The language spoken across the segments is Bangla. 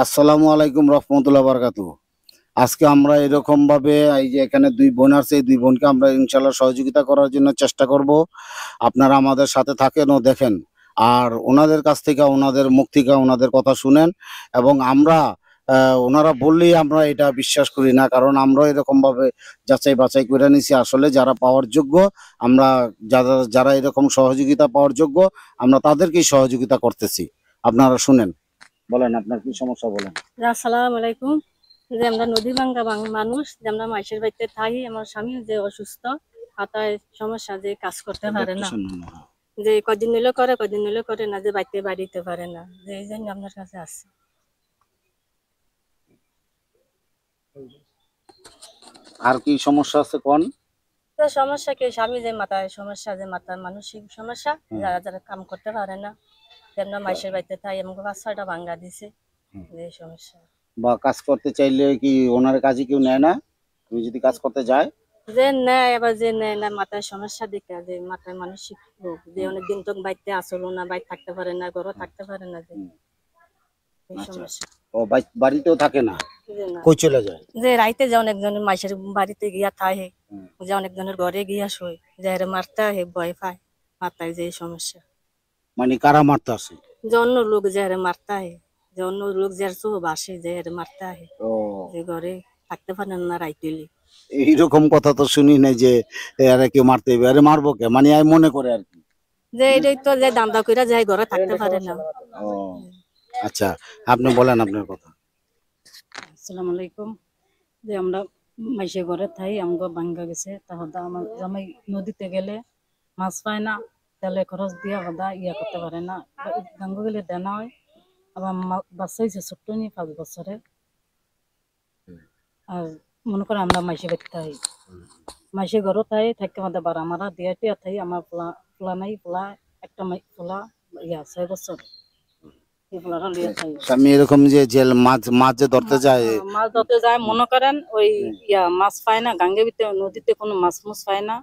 আসসালামু আলাইকুম রহমতুল্লাহ বারাকাতু। আজকে আমরা এরকম ভাবে এই যে এখানে দুই বোন আছে, এই দুই বোনকে আমরা ইনশাল্লাহ সহযোগিতা করার জন্য চেষ্টা করব। আপনারা আমাদের সাথে থাকেন ও দেখেন, আর ওনাদের কাছ থেকে, ওনাদের মুখ থেকে ওনাদের কথা শুনেন। এবং আমরা ওনারা বললেই আমরা এটা বিশ্বাস করি না, কারণ আমরা এরকম ভাবে যাচাই বাছাই করে নিছি। আসলে যারা পাওয়ার যোগ্য, আমরা যারা যারা এরকম সহযোগিতা পাওয়ার যোগ্য, আমরা তাদেরকেই সহযোগিতা করতেছি। আপনারা শুনেন, বলেন আপনার কি সমস্যা বলেন। আসসালামু আলাইকুম। যে আমরা নদী ভাঙ্গা মানুষ, যে আমরা মাইশের বাড়িতে থাকি। আমার স্বামী যে অসুস্থ, হাতায় সমস্যা, যে কাজ করতে পারে না, যে কদিন নিলে করে কদিন নিলে করে না, যে বাড়িতে পারে না, যে এই জন্য আপনার কাছে আসছে। আর কি সমস্যা আছে কোন? তো সমস্যা কি, স্বামী যে মাথায় সমস্যা, যে মাথার মানসিক সমস্যা, যারা যারা কাম করতে পারে না, যে আমরা মাইশের বাড়িতে থাকি, আমাকে 5-6টা ভাঙ্গা দিছে, যে সমস্যা। বা কাজ করতে চাইলে কি ওনার কাজে কেউ নেয় না? তুমি যদি কাজ করতে যায়, যে নেয়, আবার যে নেয় না, মাথায় সমস্যা দেখে, যে মাথায় মানসিক রোগ, যে অনেকদিন তো বাইতে আসলো না, বাইরে থাকতে পারে না, ঘরে থাকতে পারে না, যে এই সমস্যা। ও বাড়িতেও থাকে না, যে না, কই চলে যায়? যে রাইতে যে অনেকজনের মাইশের বাড়িতে গিয়া থাকে, যে অনেকজনের ঘরে গিয়া শোয়, যে এর মারতে আহে, ভয় পায়, মাথায় যে সমস্যা। মানে কারা মারতে আসে? যে অন্য লোক যে এর মারতে আহে, যে অন্য লোক যে চোখ বাসে, যে এর মারতে আহে, ও, যে ঘরে থাকতে পারে না রাইতেলি। এইরকম কথা তো শুনি নাই যে এরা কেউ মারতে হবে, আরে মারবো কে, মানে আমি মনে করে আর কি। যে এটাই তো, যে দান্দা কইরা যায়, ঘরে থাকতে পারে না। ও আচ্ছা, আপনি বলেন আপনার কথা। আসসালামু আলাইকুম। যে আমরা মাইসে ঘরে থাই, আমগো ভাঙ্গা গেছে, তাহলে আমার জামাই নদীতে গেলে মাছ পায় না, তেলে খরচ দিয়া হদা করতে পারে না, গাঙ্গ গেলে দেনা হয়। আবার বাচ্চা হয়েছে ছোট্ট নিয়ে 5 বছরে। আর মনে করে আমরা মাইসে বাড়িতে থাই, মাইসে ঘরও থাই, থাকতে আমাদের বাড়া মারা দিয়া টিয়া থাই। আমার পোলা নাই, পোলা একটা পোলা 6 বছর, এই পোলাটা লিয়া থাই। আমি এরকম যে জেল মাছ মাছ যে ধরতে যায়, মাছ ধরতে যায়, মনে করেন ওই মাছ পায় না, গাঙ্গে ভিতরে নদীতে কোনো মাছ মুছ পায় না।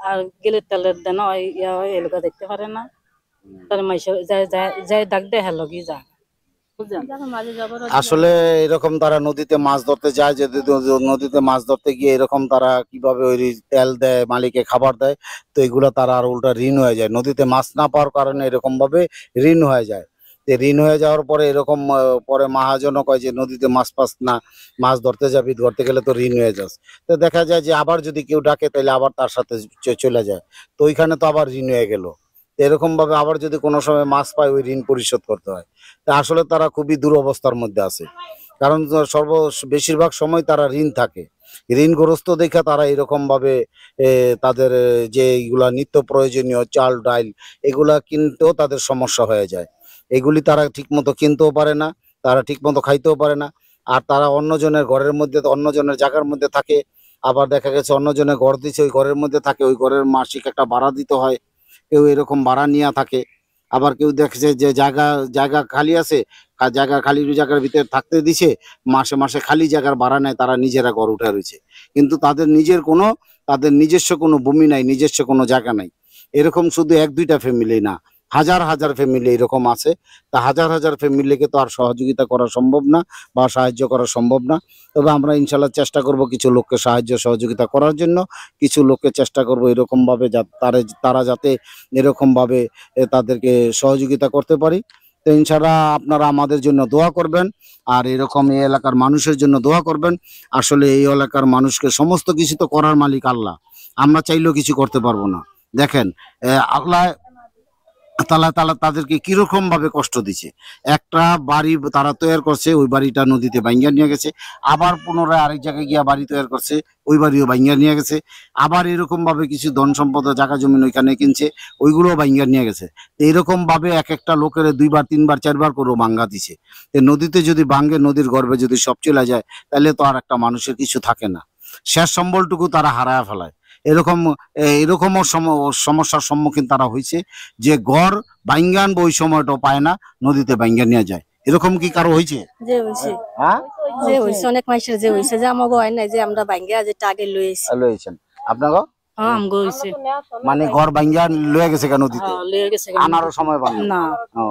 আর গেলে তেলের দেনা হয়, হয়, এলাকা দেখতে পারে না। তার মাইসে যায় ডাক দেয়, হ্যাঁ লগি যা। আসলে এরকম তারা নদীতে মাছ ধরতে যায়, যে নদীতে মাছ ধরতে গিয়ে এরকম তারা কিভাবে ওই তেল দেয়, মালিকে খাবার দেয়, তো এগুলো তারা আর উল্টা ঋণ হয়ে যায়। নদীতে মাছ না পাওয়ার কারণে এরকম ভাবে ঋণ হয়ে যায়। ঋণ হয়ে যাওয়ার পরে এরকম পরে মহাজনও কয় যে নদীতে মাছ পাস না, মাছ ধরতে যাবি, ধরতে গেলে তো ঋণ হয়ে যাস। তো দেখা যায় যে আবার যদি কেউ ডাকে তাহলে আবার তার সাথে চলে যায়, তো ওইখানে তো আবার ঋণ হয়ে গেল। এরকম ভাবে আবার যদি কোনো সময় মাছ পায়, ওই ঋণ পরিশোধ করতে হয়। তা আসলে তারা খুবই দুরবস্থার মধ্যে আছে, কারণ বেশিরভাগ সময় তারা ঋণ থাকে, ঋণগ্রস্ত দেখে তারা এরকম ভাবে তাদের যে এইগুলা নিত্য প্রয়োজনীয় চাল ডাল, এগুলা কিনতেও তাদের সমস্যা হয়ে যায়। এগুলি তারা ঠিক মতো কিনতেও পারে না, তারা ঠিক মতো খাইতেও পারে না। আর তারা অন্যজনের ঘরের মধ্যে, অন্যজনের জায়গার মধ্যে থাকে। আবার দেখা গেছে অন্যজনের ঘর দিচ্ছে, ওই ঘরের মধ্যে থাকে, ওই ঘরের মাসিক একটা ভাড়া দিতে হয়। কেউ এরকম ভাড়া নিয়ে থাকে। আবার কেউ দেখছে যে জায়গা জায়গা খালি আছে, খালি জায়গার ভিতরে থাকতে দিছে, মাসে মাসে খালি জায়গার ভাড়া নেয়, তারা নিজেরা ঘর উঠে রয়েছে। কিন্তু তাদের নিজস্ব কোনো ভূমি নাই, নিজস্ব কোনো জায়গা নাই। এরকম শুধু 1-2টা ফ্যামিলি না, হাজার হাজার ফ্যামিলি এরকম আছে। তা হাজার হাজার ফ্যামিলিকে তো আর সহযোগিতা করা সম্ভব না, বা সাহায্য করা সম্ভব না। তবে আমরা ইনশাল্লাহ চেষ্টা করব কিছু লোককে সাহায্য সহযোগিতা করার জন্য। কিছু লোককে চেষ্টা করব এরকম ভাবে তারা যাতে এরকম ভাবে তাদেরকে সহযোগিতা করতে পারি। তো ইনশাআল্লাহ আপনারা আমাদের জন্য দোয়া করবেন, আর এরকম এই এলাকার মানুষের জন্য দোয়া করবেন। আসলে এই এলাকার মানুষকে সমস্ত কিছু তো করার মালিক আল্লাহ, আমরা চাইলেও কিছু করতে পারবো না। দেখেন আল্লাহ তালা তালা তাদেরকে কিরকম ভাবে কষ্ট দিচ্ছে। একটা বাড়ি তারা তৈরি করছে, ওই বাড়িটা নদীতে ভাঙ্গা নিয়ে গেছে। আবার পুনরায় আরেক জায়গায় গিয়া বাড়ি তৈরি করছে, ওই বাড়িও ভাঙ্গা নিয়ে গেছে। আবার এরকম ভাবে কিছু ধন সম্পদ জায়গা জমি ওইখানে কিনছে, ওইগুলো ভাঙ্গা নিয়ে গেছে। এইরকম ভাবে এক একটা লোকের 2বার 3বার 4বার করেও ভাঙ্গা দিছে। নদীতে যদি ভাঙ্গে, নদীর গর্ভে যদি সব চলে যায়, তাহলে তো আর একটা মানুষের কিছু থাকে না, শেষ সম্বলটুকু তারা হারায় ফেলায়। এরকম এরকমও সমস্যার সম্মুখীন তারা হয়েছে, যে ঘর ভাঙ্গা আনবো ওই সময়টাও পায় না, নদীতে ভাঙ্গা নিয়ে যায়। এরকম কি কারো হয়েছে? যে হইছে, হ্যাঁ, যে হইছে, অনেক মাইসের যে হইছে, যে আমাগো হয় নাই, যে আমরা ভাঙ্গা যে টাগে লইছি। লয়েছেন আপনাকে? হ্যাঁ, আমগো হইছে। মানে ঘর ভাঙ্গা লয়ে গেছে কেন নদীতে? হ্যাঁ, লইয়া গেছে। আনারও সময় পান না। ও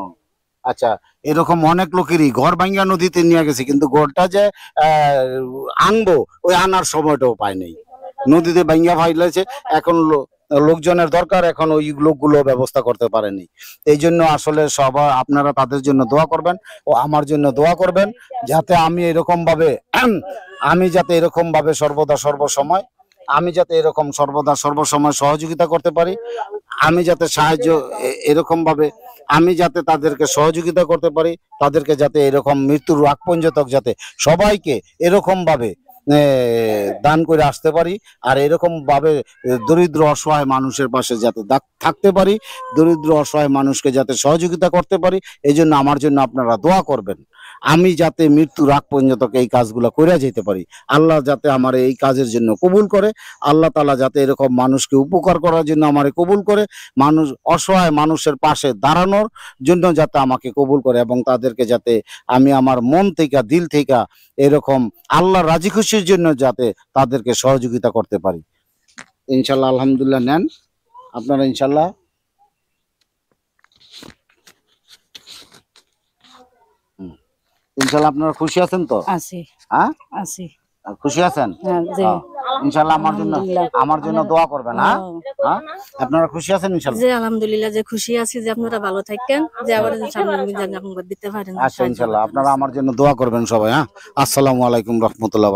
আচ্ছা, এরকম অনেক লোকেরই ঘর ভাঙ্গা নদীতে নিয়ে গেছে, কিন্তু ঘরটা যে আনবো ওই আনার সময়টাও পায় নাই, নদীতে ভাঙ্গা ফাইলেছে। এখন লোকজনের দরকার, এখন ওই লোকগুলো ব্যবস্থা করতে পারেনি। এই জন্য আসলে সবাই আপনারা তাদের জন্য দোয়া করবেন ও আমার জন্য দোয়া করবেন, যাতে আমি এরকম ভাবে সর্বদা সর্বসময় সহযোগিতা করতে পারি। আমি যাতে এরকম ভাবে আমি যাতে তাদেরকে সহযোগিতা করতে পারি, তাদেরকে যাতে এরকম মৃত্যুর আগ পর্যন্ত যাতে সবাইকে এরকম ভাবে দান করে আসতে পারি, আর এরকম ভাবে দরিদ্র অসহায় মানুষের পাশে যাতে থাকতে পারি, দরিদ্র অসহায় মানুষকে যাতে সহযোগিতা করতে পারি। এই জন্য আমার জন্য আপনারা দোয়া করবেন, আমি যাতে মৃত্যুর আগ পর্যন্ত এই কাজগুলো করে যেতে পারি। আল্লাহ যাতে আমার এই কাজের জন্য কবুল করে, আল্লাহ তাআলা যাতে এরকম মানুষকে উপকার করার জন্য আমারে কবুল করে, মানুষ অসহায় মানুষের পাশে দাঁড়ানোর জন্য যাতে আমাকে কবুল করে, এবং তাদেরকে যাতে আমি আমার মন থেকে দিল থেকে এরকম আল্লাহর রাজি খুশির জন্য যাতে তাদেরকে সহযোগিতা করতে পারি। ইনশাল্লাহ, আলহামদুলিল্লাহ। নেন আপনারা ইনশাল্লাহ। ইনশাল্লাহ আপনারা খুশি আছেন তো? আছি হ্যাঁ, আছি। খুশি আছেন? হ্যাঁ, জি। হ্যাঁ, ইনশাল্লাহ আলহামদুলিল্লাহ। আমার জন্য দোয়া করবেন। হ্যাঁ, হ্যাঁ, আপনারা খুশি আছেন ইনশাল্লাহ? যে আলহামদুলিল্লাহ, যে খুশি আছি যে আপনারা ভালো থাকেন, যে আবার সামনে দিতে পারেন। আচ্ছা, ইনশাল্লাহ আপনারা আমার জন্য দোয়া করবেন সবাই। হ্যাঁ, আসসালামু আলাইকুম রহমতুল্লাহ।